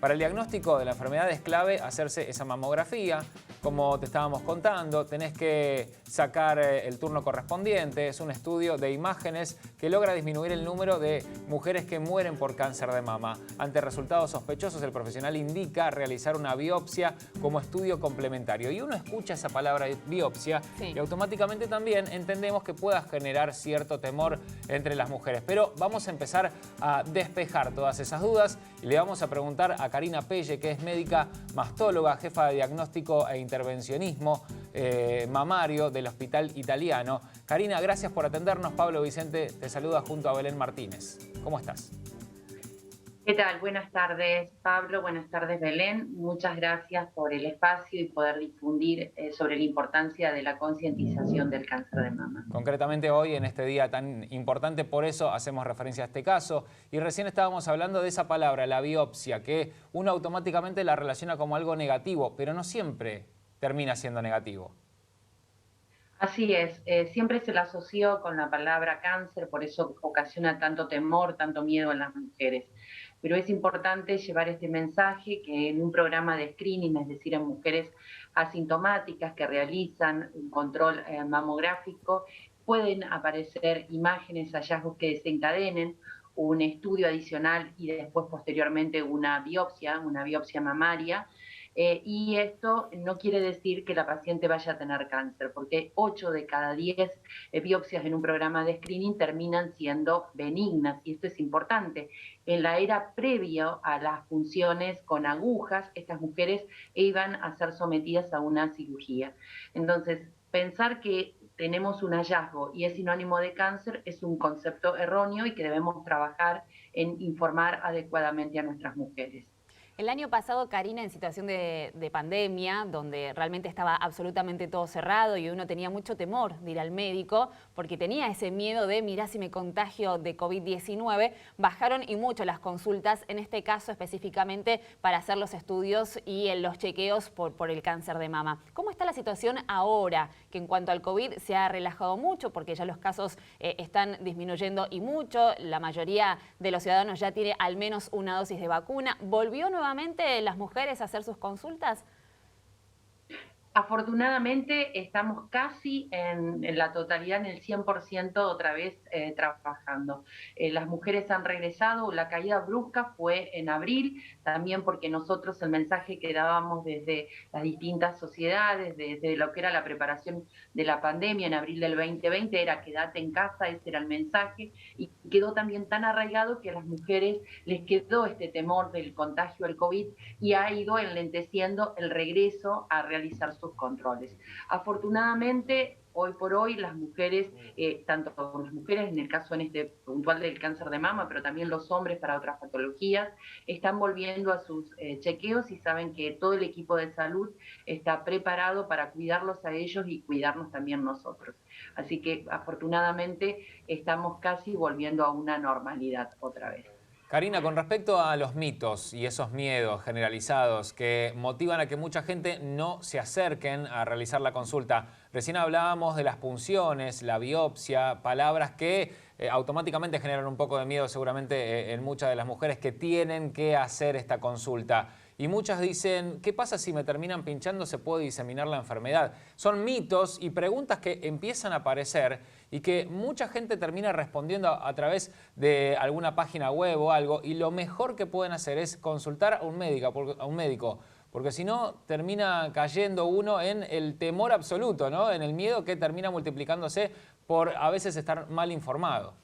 Para el diagnóstico de la enfermedad es clave hacerse esa mamografía. Como te estábamos contando, tenés que sacar el turno correspondiente. Es un estudio de imágenes que logra disminuir el número de mujeres que mueren por cáncer de mama. Ante resultados sospechosos, el profesional indica realizar una biopsia como estudio complementario. Y uno escucha esa palabra biopsia y automáticamente también entendemos que pueda generar cierto temor entre las mujeres. Pero vamos a empezar a despejar todas esas dudas y le vamos a preguntar a Karina Pelle, que es médica mastóloga, jefa de diagnóstico e intervencionismo mamario del Hospital Italiano. Karina, gracias por atendernos. Pablo Vicente te saluda junto a Belén Martínez. ¿Cómo estás? ¿Qué tal? Buenas tardes, Pablo. Buenas tardes, Belén. Muchas gracias por el espacio y poder difundir sobre la importancia de la concientización del cáncer de mama. Concretamente hoy, en este día tan importante, por eso hacemos referencia a este caso. Y recién estábamos hablando de esa palabra, la biopsia, que uno automáticamente la relaciona como algo negativo, pero no siempre termina siendo negativo. Así es, siempre se la asoció con la palabra cáncer, por eso ocasiona tanto temor, tanto miedo en las mujeres. Pero es importante llevar este mensaje que en un programa de screening, es decir, en mujeres asintomáticas que realizan un control mamográfico, pueden aparecer imágenes, hallazgos que desencadenen un estudio adicional y después posteriormente una biopsia mamaria. Y esto no quiere decir que la paciente vaya a tener cáncer, porque 8 de cada 10 biopsias en un programa de screening terminan siendo benignas, y esto es importante. En la era previa a las funciones con agujas, estas mujeres iban a ser sometidas a una cirugía. Entonces, pensar que tenemos un hallazgo y es sinónimo de cáncer es un concepto erróneo y que debemos trabajar en informar adecuadamente a nuestras mujeres. El año pasado, Karina, en situación de pandemia, donde realmente estaba absolutamente todo cerrado y uno tenía mucho temor de ir al médico, porque tenía ese miedo de, mirá si me contagio de COVID-19, bajaron y mucho las consultas, en este caso específicamente para hacer los estudios y los chequeos por el cáncer de mama. ¿Cómo está la situación ahora, que en cuanto al COVID se ha relajado mucho, porque ya los casos están disminuyendo y mucho, la mayoría de los ciudadanos ya tiene al menos una dosis de vacuna? ¿Volvió nuevamente las mujeres a hacer sus consultas? Afortunadamente estamos casi en la totalidad, en el 100% otra vez trabajando. Las mujeres han regresado, la caída brusca fue en abril, también porque nosotros el mensaje que dábamos desde las distintas sociedades, desde lo que era la preparación de la pandemia en abril del 2020, era quédate en casa, ese era el mensaje, y quedó también tan arraigado que a las mujeres les quedó este temor del contagio del COVID y ha ido enlenteciendo el regreso a realizar sus controles. Afortunadamente, hoy por hoy las mujeres, tanto las mujeres en el caso en este puntual del cáncer de mama, pero también los hombres para otras patologías, están volviendo a sus chequeos y saben que todo el equipo de salud está preparado para cuidarlos a ellos y cuidarnos también nosotros. Así que afortunadamente estamos casi volviendo a una normalidad otra vez. Karina, con respecto a los mitos y esos miedos generalizados que motivan a que mucha gente no se acerquen a realizar la consulta, recién hablábamos de las punciones, la biopsia, palabras que automáticamente generan un poco de miedo seguramente en muchas de las mujeres que tienen que hacer esta consulta. Y muchas dicen, ¿qué pasa si me terminan pinchando? ¿Se puede diseminar la enfermedad? Son mitos y preguntas que empiezan a aparecer y que mucha gente termina respondiendo a través de alguna página web o algo, y lo mejor que pueden hacer es consultar a un médico, porque si no termina cayendo uno en el temor absoluto, ¿no? En el miedo que termina multiplicándose por a veces estar mal informado.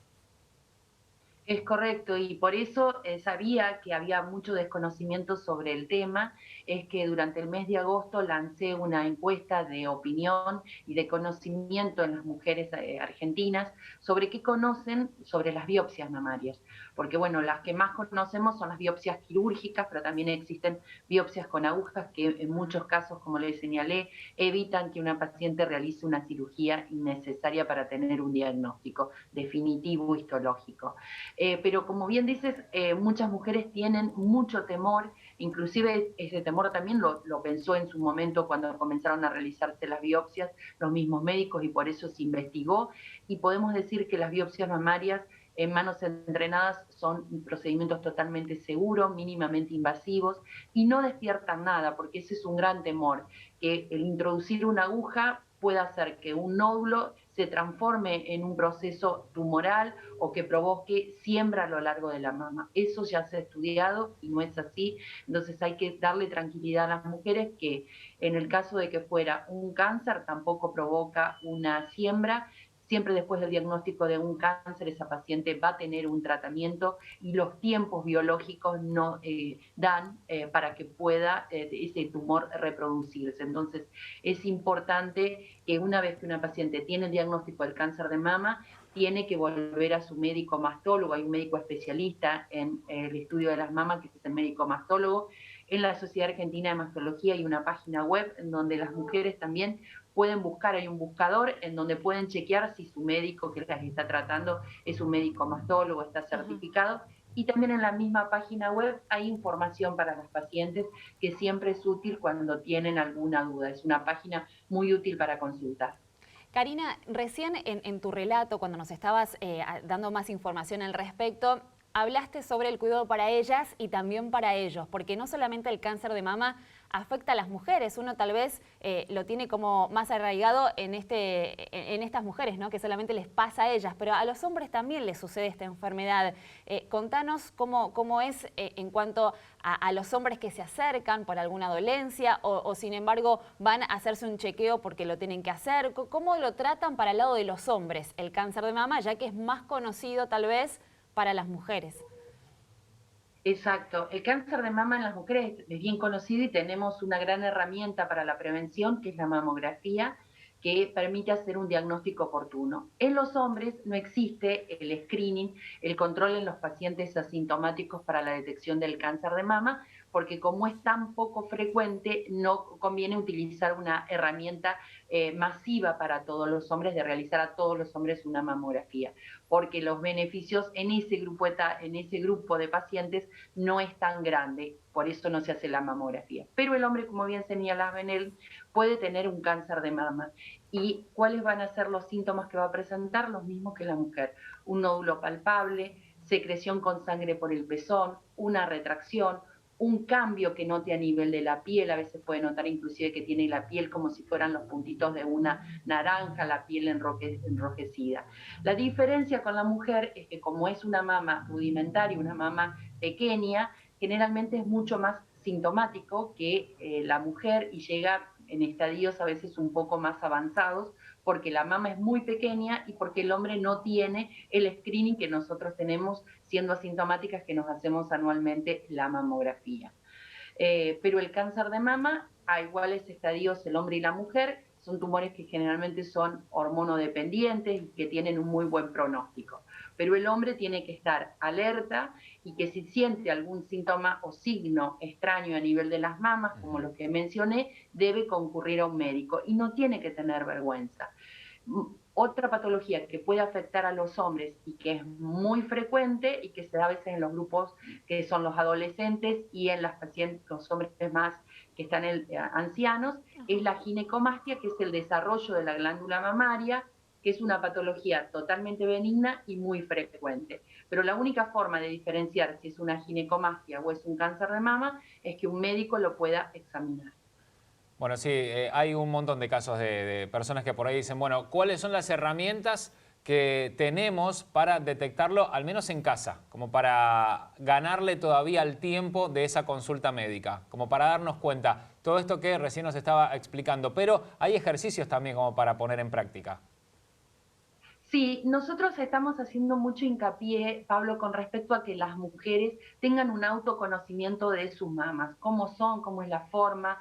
Es correcto, y por eso sabía que había mucho desconocimiento sobre el tema. Es que durante el mes de agosto lancé una encuesta de opinión y de conocimiento en las mujeres argentinas sobre qué conocen sobre las biopsias mamarias. Porque bueno, las que más conocemos son las biopsias quirúrgicas, pero también existen biopsias con agujas que en muchos casos, como les señalé, evitan que una paciente realice una cirugía innecesaria para tener un diagnóstico definitivo histológico. Pero como bien dices, muchas mujeres tienen mucho temor, inclusive ese temor también lo pensó en su momento cuando comenzaron a realizarse las biopsias los mismos médicos, y por eso se investigó, y podemos decir que las biopsias mamarias en manos entrenadas son procedimientos totalmente seguros, mínimamente invasivos y no despiertan nada, porque ese es un gran temor, que el introducir una aguja pueda hacer que un nódulo se transforme en un proceso tumoral o que provoque siembra a lo largo de la mama. Eso ya se ha estudiado y no es así. Entonces hay que darle tranquilidad a las mujeres que en el caso de que fuera un cáncer tampoco provoca una siembra. Siempre después del diagnóstico de un cáncer, esa paciente va a tener un tratamiento y los tiempos biológicos no dan para que pueda ese tumor reproducirse. Entonces, es importante que una vez que una paciente tiene el diagnóstico del cáncer de mama, tiene que volver a su médico mastólogo. Hay un médico especialista en el estudio de las mamas, que es el médico mastólogo. En la Sociedad Argentina de Mastología hay una página web en donde las mujeres también pueden buscar, hay un buscador en donde pueden chequear si su médico que las está tratando es un médico mastólogo, está certificado. Y también en la misma página web hay información para las pacientes que siempre es útil cuando tienen alguna duda. Es una página muy útil para consultar. Karina, recién en tu relato, cuando nos estabas dando más información al respecto, hablaste sobre el cuidado para ellas y también para ellos, porque no solamente el cáncer de mama afecta a las mujeres, uno tal vez lo tiene como más arraigado en estas mujeres, ¿no? Que solamente les pasa a ellas, pero a los hombres también les sucede esta enfermedad. Contanos cómo es en cuanto a los hombres que se acercan por alguna dolencia o sin embargo van a hacerse un chequeo porque lo tienen que hacer. ¿Cómo lo tratan para el lado de los hombres el cáncer de mama, ya que es más conocido tal vez para las mujeres? Exacto. El cáncer de mama en las mujeres es bien conocido y tenemos una gran herramienta para la prevención, que es la mamografía, que permite hacer un diagnóstico oportuno. En los hombres no existe el screening, el control en los pacientes asintomáticos para la detección del cáncer de mama, porque como es tan poco frecuente, no conviene utilizar una herramienta masiva para todos los hombres, de realizar a todos los hombres una mamografía, porque los beneficios en ese grupo de pacientes no es tan grande, por eso no se hace la mamografía. Pero el hombre, como bien señalaba Benel, puede tener un cáncer de mama. ¿Y cuáles van a ser los síntomas que va a presentar? Los mismos que la mujer. Un nódulo palpable, secreción con sangre por el pezón, una retracción, un cambio que note a nivel de la piel, a veces puede notar inclusive que tiene la piel como si fueran los puntitos de una naranja, la piel enrojecida. La diferencia con la mujer es que como es una mama rudimentaria, una mama pequeña, generalmente es mucho más sintomático que la mujer y llega en estadios a veces un poco más avanzados, porque la mama es muy pequeña y porque el hombre no tiene el screening que nosotros tenemos siendo asintomáticas, que nos hacemos anualmente la mamografía. Pero el cáncer de mama, a iguales estadios el hombre y la mujer, son tumores que generalmente son hormonodependientes y que tienen un muy buen pronóstico. Pero el hombre tiene que estar alerta y que si siente algún síntoma o signo extraño a nivel de las mamas, como los que mencioné, debe concurrir a un médico y no tiene que tener vergüenza. Otra patología que puede afectar a los hombres y que es muy frecuente y que se da a veces en los grupos que son los adolescentes y en las pacientes, los hombres más que están ancianos, es la ginecomastia, que es el desarrollo de la glándula mamaria, que es una patología totalmente benigna y muy frecuente. Pero la única forma de diferenciar si es una ginecomastia o es un cáncer de mama es que un médico lo pueda examinar. Bueno, sí, hay un montón de casos de personas que por ahí dicen, bueno, ¿cuáles son las herramientas que tenemos para detectarlo, al menos en casa, como para ganarle todavía el tiempo de esa consulta médica, como para darnos cuenta, todo esto que recién nos estaba explicando, pero hay ejercicios también como para poner en práctica? Sí, nosotros estamos haciendo mucho hincapié, Pablo, con respecto a que las mujeres tengan un autoconocimiento de sus mamas, cómo son, cómo es la forma,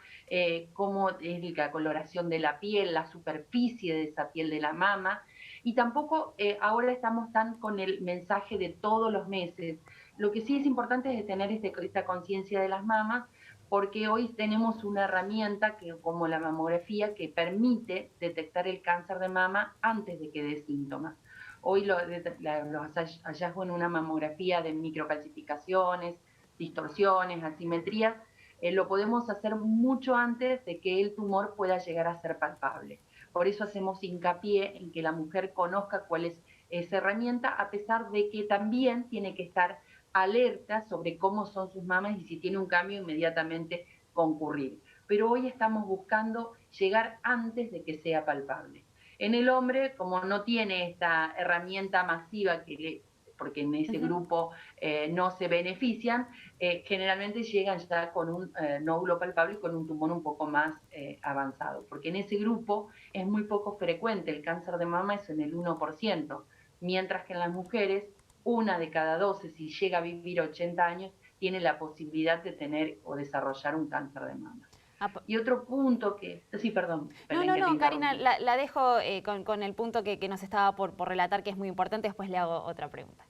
cómo es la coloración de la piel, la superficie de esa piel de la mama. Y tampoco ahora estamos tan con el mensaje de todos los meses. Lo que sí es importante es tener esta conciencia de las mamas, porque hoy tenemos una herramienta como la mamografía que permite detectar el cáncer de mama antes de que dé síntomas. Hoy los hallazgos en una mamografía de microcalcificaciones, distorsiones, asimetrías, lo podemos hacer mucho antes de que el tumor pueda llegar a ser palpable. Por eso hacemos hincapié en que la mujer conozca cuál es esa herramienta, a pesar de que también tiene que estar alerta sobre cómo son sus mamas y si tiene un cambio inmediatamente concurrir. Pero hoy estamos buscando llegar antes de que sea palpable. En el hombre, como no tiene esta herramienta masiva porque en ese grupo no se benefician, generalmente llegan ya con un nódulo palpable y con un tumor un poco más avanzado, porque en ese grupo es muy poco frecuente, el cáncer de mama es en el 1%, mientras que en las mujeres, 1 de cada 12, si llega a vivir 80 años, tiene la posibilidad de tener o desarrollar un cáncer de mama. Y otro punto que... Sí, perdón. No, Karina, la dejo con el punto que nos estaba por relatar, que es muy importante, después le hago otra pregunta.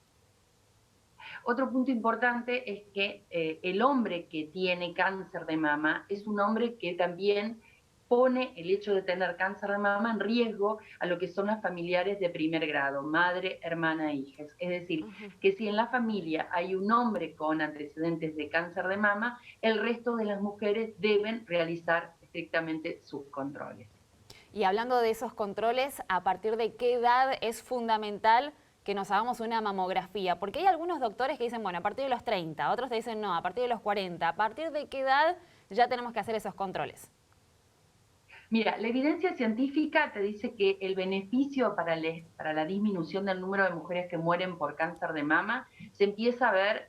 Otro punto importante es que el hombre que tiene cáncer de mama es un hombre que también pone el hecho de tener cáncer de mama en riesgo a lo que son las familiares de primer grado, madre, hermana, hijas. Es decir, que si en la familia hay un hombre con antecedentes de cáncer de mama, el resto de las mujeres deben realizar estrictamente sus controles. Y hablando de esos controles, ¿a partir de qué edad es fundamental que nos hagamos una mamografía? Porque hay algunos doctores que dicen, bueno, a partir de los 30, otros te dicen, no, a partir de los 40. ¿A partir de qué edad ya tenemos que hacer esos controles? Mira, la evidencia científica te dice que el beneficio para la disminución del número de mujeres que mueren por cáncer de mama se empieza a ver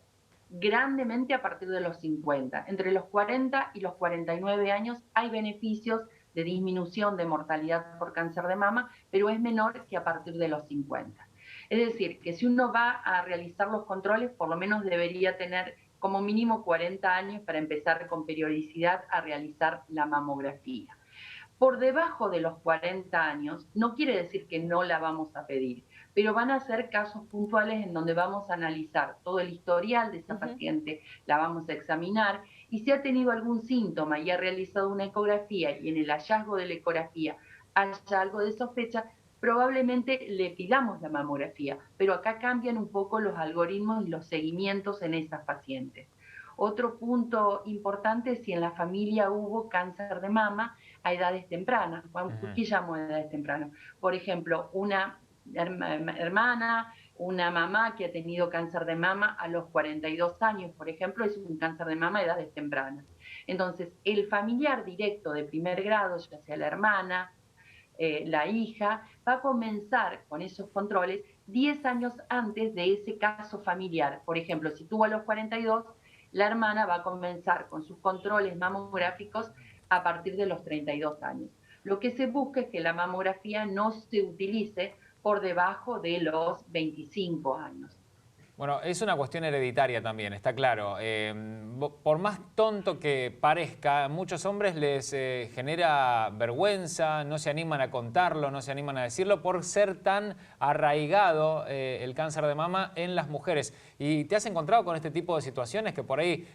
grandemente a partir de los 50. Entre los 40 y los 49 años hay beneficios de disminución de mortalidad por cáncer de mama, pero es menor que a partir de los 50. Es decir, que si uno va a realizar los controles, por lo menos debería tener como mínimo 40 años para empezar con periodicidad a realizar la mamografía. Por debajo de los 40 años, no quiere decir que no la vamos a pedir, pero van a ser casos puntuales en donde vamos a analizar todo el historial de esa paciente, la vamos a examinar, y si ha tenido algún síntoma y ha realizado una ecografía y en el hallazgo de la ecografía haya algo de sospecha, probablemente le pidamos la mamografía, pero acá cambian un poco los algoritmos y los seguimientos en esas pacientes. Otro punto importante es si en la familia hubo cáncer de mama a edades tempranas. ¿Por qué llamo a edades tempranas? Por ejemplo, una hermana, una mamá que ha tenido cáncer de mama a los 42 años, por ejemplo, es un cáncer de mama a edades tempranas. Entonces, el familiar directo de primer grado, ya sea la hermana, la hija, va a comenzar con esos controles 10 años antes de ese caso familiar. Por ejemplo, si tuvo a los 42, la hermana va a comenzar con sus controles mamográficos a partir de los 32 años. Lo que se busca es que la mamografía no se utilice por debajo de los 25 años. Bueno, es una cuestión hereditaria también, está claro. Por más tonto que parezca, a muchos hombres les genera vergüenza, no se animan a contarlo, no se animan a decirlo por ser tan arraigado el cáncer de mama en las mujeres. ¿Y te has encontrado con este tipo de situaciones que por ahí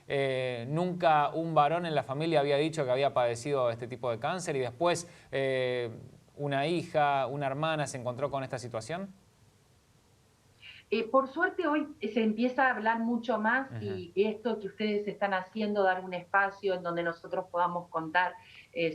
nunca un varón en la familia había dicho que había padecido este tipo de cáncer y después una hija, una hermana se encontró con esta situación? Por suerte hoy se empieza a hablar mucho más y esto que ustedes están haciendo, dar un espacio en donde nosotros podamos contar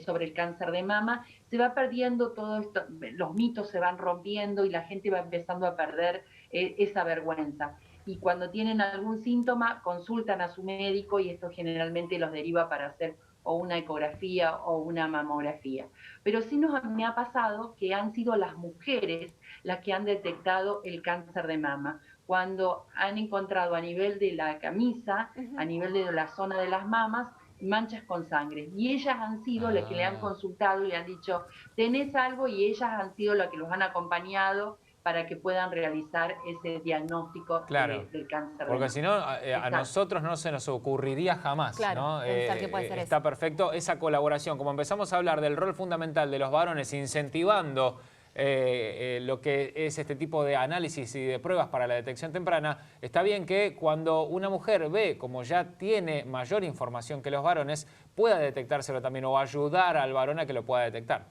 sobre el cáncer de mama, se va perdiendo todo esto, los mitos se van rompiendo y la gente va empezando a perder esa vergüenza. Y cuando tienen algún síntoma, consultan a su médico y esto generalmente los deriva para hacer o una ecografía o una mamografía. Pero sí me ha pasado que han sido las mujeres las que han detectado el cáncer de mama, cuando han encontrado a nivel de la camisa, a nivel de la zona de las mamas, manchas con sangre. Y ellas han sido las que le han consultado y le han dicho, ¿tenés algo? Y ellas han sido las que los han acompañado para que puedan realizar ese diagnóstico del cáncer. Porque si no, a nosotros no se nos ocurriría jamás. Claro, ¿no? pensar que puede ser está eso. Perfecto esa colaboración. Como empezamos a hablar del rol fundamental de los varones incentivando lo que es este tipo de análisis y de pruebas para la detección temprana, está bien que cuando una mujer ve, como ya tiene mayor información que los varones, pueda detectárselo también o ayudar al varón a que lo pueda detectar.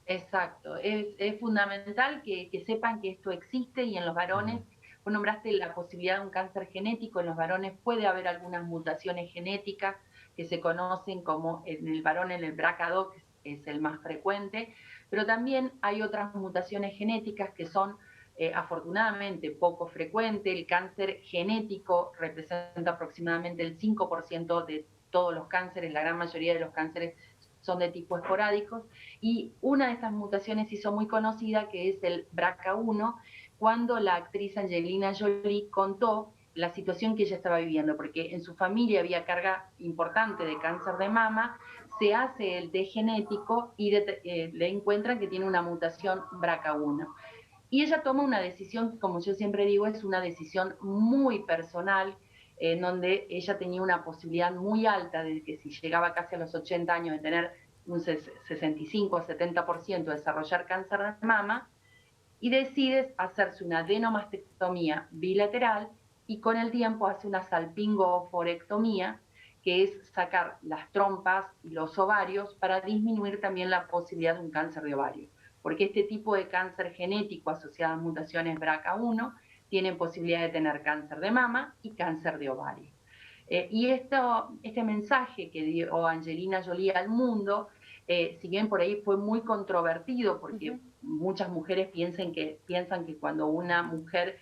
Exacto, es fundamental que sepan que esto existe y en los varones, vos nombraste la posibilidad de un cáncer genético, en los varones puede haber algunas mutaciones genéticas que se conocen como en el varón en el BRCA2, que es el más frecuente, pero también hay otras mutaciones genéticas que son afortunadamente poco frecuente. El cáncer genético representa aproximadamente el 5% de todos los cánceres, la gran mayoría de los cánceres son de tipo esporádicos, y una de estas mutaciones hizo muy conocida, que es el BRCA1, cuando la actriz Angelina Jolie contó la situación que ella estaba viviendo, porque en su familia había carga importante de cáncer de mama, se hace el test genético y le encuentran que tiene una mutación BRCA1. Y ella toma una decisión, como yo siempre digo, es una decisión muy personal, en donde ella tenía una posibilidad muy alta de que si llegaba casi a los 80 años de tener un 65 o 70% de desarrollar cáncer de mama, y decide hacerse una adenomastectomía bilateral y con el tiempo hace una salpingo-oforectomía, que es sacar las trompas y los ovarios para disminuir también la posibilidad de un cáncer de ovario. Porque este tipo de cáncer genético asociado a mutaciones BRCA1 tiene posibilidad de tener cáncer de mama y cáncer de ovario. Y este mensaje que dio Angelina Jolie al mundo, si bien por ahí fue muy controvertido, porque muchas mujeres piensan que cuando una mujer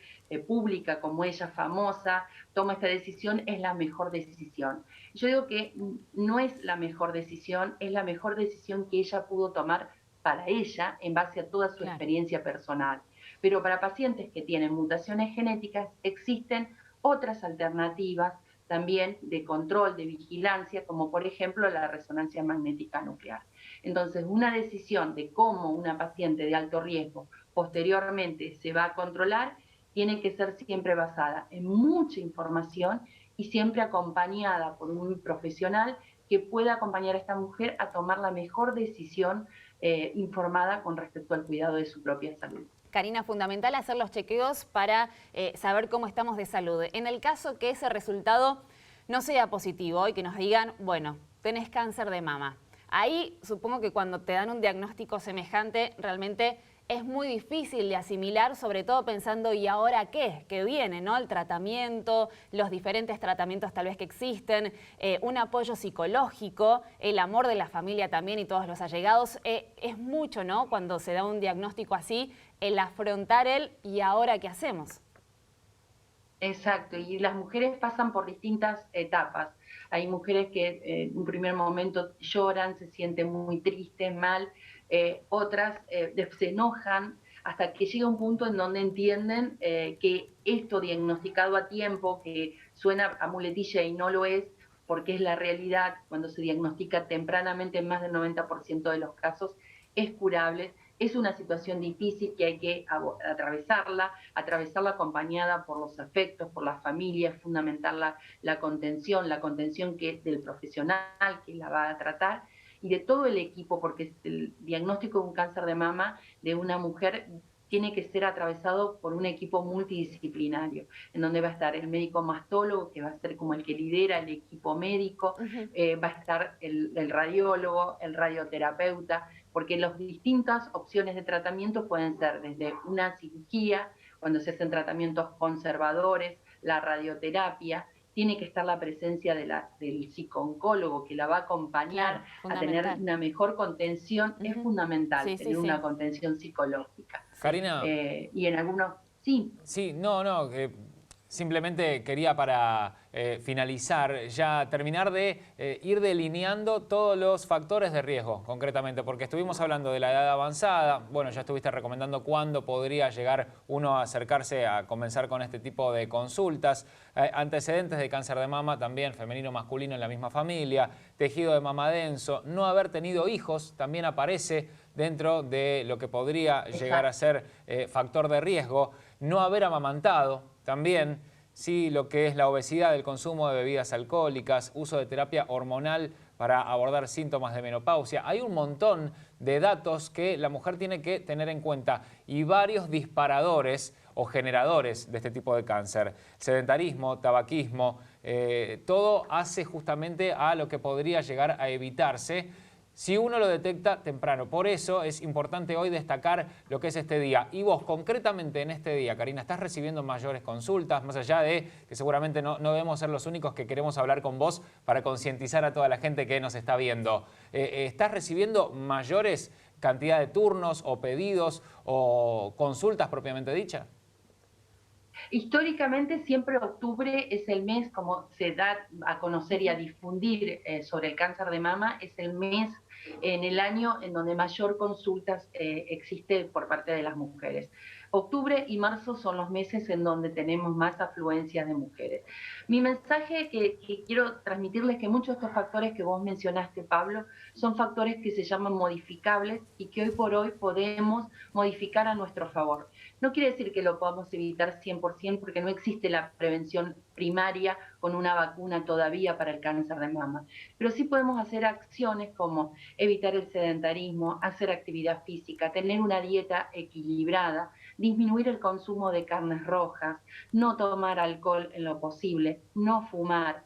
pública como ella, famosa, toma esta decisión, es la mejor decisión. Yo digo que no es la mejor decisión, es la mejor decisión que ella pudo tomar para ella en base a toda su experiencia personal. Pero para pacientes que tienen mutaciones genéticas existen otras alternativas también de control, de vigilancia, como por ejemplo la resonancia magnética nuclear. Entonces, una decisión de cómo una paciente de alto riesgo posteriormente se va a controlar tiene que ser siempre basada en mucha información y siempre acompañada por un profesional que pueda acompañar a esta mujer a tomar la mejor decisión informada con respecto al cuidado de su propia salud. Karina, fundamental hacer los chequeos para saber cómo estamos de salud. En el caso que ese resultado no sea positivo y que nos digan, bueno, tenés cáncer de mama. Ahí supongo que cuando te dan un diagnóstico semejante, realmente es muy difícil de asimilar, sobre todo pensando, ¿y ahora qué? ¿Qué viene, no? El tratamiento, los diferentes tratamientos tal vez que existen, un apoyo psicológico, el amor de la familia también y todos los allegados. Es mucho, ¿no? Cuando se da un diagnóstico así, el afrontar ¿y ahora qué hacemos? Exacto, y las mujeres pasan por distintas etapas. Hay mujeres que en un primer momento lloran, se sienten muy tristes, mal, otras se enojan, hasta que llega un punto en donde entienden que esto diagnosticado a tiempo, que suena a muletilla y no lo es, porque es la realidad, cuando se diagnostica tempranamente, en más del 90% de los casos, es curable. Es una situación difícil que hay que atravesarla acompañada por los afectos, por la familia, es fundamental la contención que del profesional que la va a tratar y de todo el equipo, porque el diagnóstico de un cáncer de mama de una mujer tiene que ser atravesado por un equipo multidisciplinario, en donde va a estar el médico mastólogo, que va a ser como el que lidera el equipo médico, va a estar el radiólogo, el radioterapeuta, porque las distintas opciones de tratamiento pueden ser desde una cirugía, cuando se hacen tratamientos conservadores, la radioterapia, tiene que estar la presencia del psicooncólogo que la va a acompañar a tener una mejor contención. Es fundamental tener una contención psicológica. Karina. Y en algunos, sí. Sí, no, simplemente quería para finalizar, ya terminar de ir delineando todos los factores de riesgo, concretamente, porque estuvimos hablando de la edad avanzada, bueno, ya estuviste recomendando cuándo podría llegar uno a acercarse a comenzar con este tipo de consultas, antecedentes de cáncer de mama también, femenino, masculino en la misma familia, tejido de mama denso, no haber tenido hijos también aparece dentro de lo que podría llegar a ser factor de riesgo, no haber amamantado también, sí, lo que es la obesidad, el consumo de bebidas alcohólicas, uso de terapia hormonal para abordar síntomas de menopausia. Hay un montón de datos que la mujer tiene que tener en cuenta y varios disparadores o generadores de este tipo de cáncer. Sedentarismo, tabaquismo, todo hace justamente a lo que podría llegar a evitarse si uno lo detecta temprano. Por eso es importante hoy destacar lo que es este día. Y vos, concretamente en este día, Karina, ¿estás recibiendo mayores consultas? Más allá de que seguramente no debemos ser los únicos que queremos hablar con vos para concientizar a toda la gente que nos está viendo. ¿Estás recibiendo mayores cantidad de turnos o pedidos o consultas propiamente dicha? Históricamente siempre octubre es el mes, como se da a conocer y a difundir sobre el cáncer de mama, es el mes en el año en donde mayor consultas existe por parte de las mujeres. Octubre y marzo son los meses en donde tenemos más afluencias de mujeres. Mi mensaje que quiero transmitirles es que muchos de estos factores que vos mencionaste, Pablo, son factores que se llaman modificables y que hoy por hoy podemos modificar a nuestro favor. No quiere decir que lo podamos evitar 100% porque no existe la prevención primaria con una vacuna todavía para el cáncer de mama, pero sí podemos hacer acciones como evitar el sedentarismo, hacer actividad física, tener una dieta equilibrada, disminuir el consumo de carnes rojas, no tomar alcohol en lo posible, no fumar.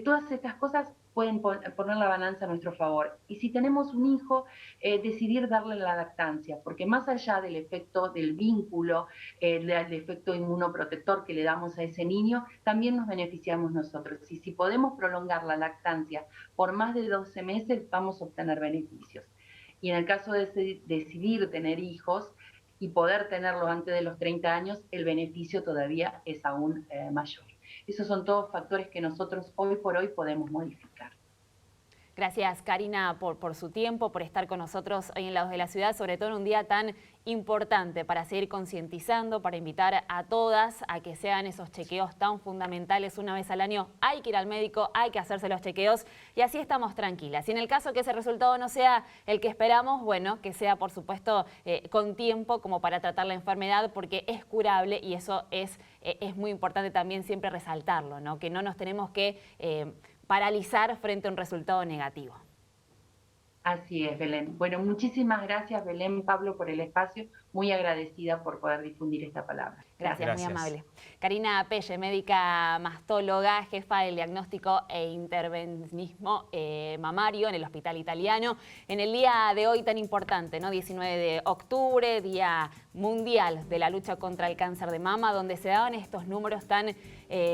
Todas estas cosas pueden poner la balanza a nuestro favor. Y si tenemos un hijo, decidir darle la lactancia, porque más allá del efecto del vínculo, del efecto inmunoprotector que le damos a ese niño, también nos beneficiamos nosotros. Y si podemos prolongar la lactancia por más de 12 meses, vamos a obtener beneficios. Y en el caso de decidir tener hijos y poder tenerlos antes de los 30 años, el beneficio todavía es aún mayor. Esos son todos factores que nosotros hoy por hoy podemos modificar. Gracias, Karina, por su tiempo, por estar con nosotros hoy en La Voz de la Ciudad, sobre todo en un día tan importante para seguir concientizando, para invitar a todas a que se hagan esos chequeos tan fundamentales. Una vez al año hay que ir al médico, hay que hacerse los chequeos y así estamos tranquilas. Y en el caso que ese resultado no sea el que esperamos, bueno, que sea por supuesto con tiempo como para tratar la enfermedad, porque es curable y eso es muy importante también siempre resaltarlo, ¿no? Que no nos tenemos que paralizar frente a un resultado negativo. Así es, Belén. Bueno, muchísimas gracias, Belén, Pablo, por el espacio. Muy agradecida por poder difundir esta palabra. Gracias, muy amable. Karina Pelle, médica mastóloga, jefa del diagnóstico e intervencionismo mamario en el Hospital Italiano. En el día de hoy tan importante, ¿no? 19 de octubre, Día Mundial de la Lucha contra el Cáncer de Mama, donde se daban estos números tan